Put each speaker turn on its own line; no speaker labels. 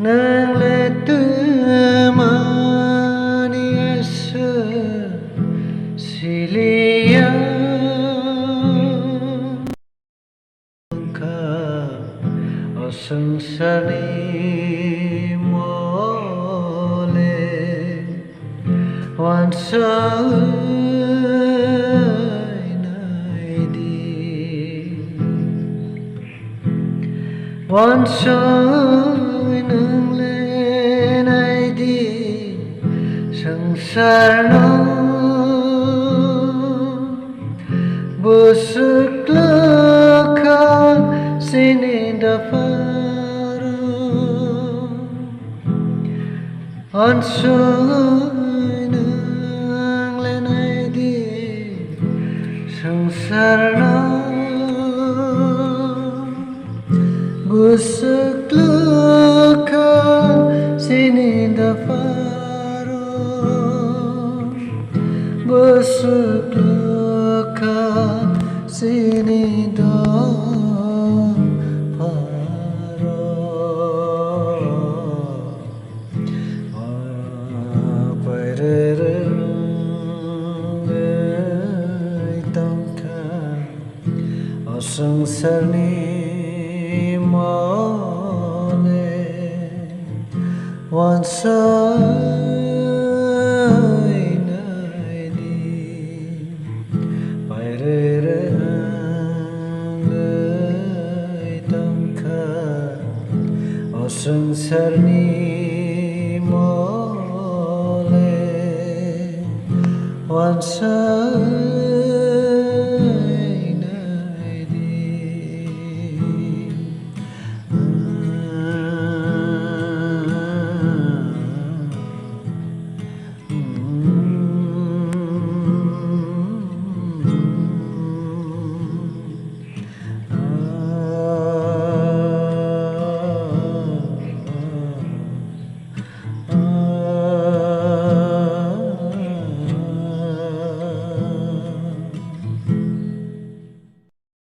Nang letu maniasa silia ka asang sani mole wansai naidi wansai nang le naidi sangsarno busuk lekang sini dafaro ansoi nang le naidi sangsarno busuk lekang sini dafaro busuk lekang sini dafaro sangsarni mole wansai naidi pairere tangka sangsarni mole wansai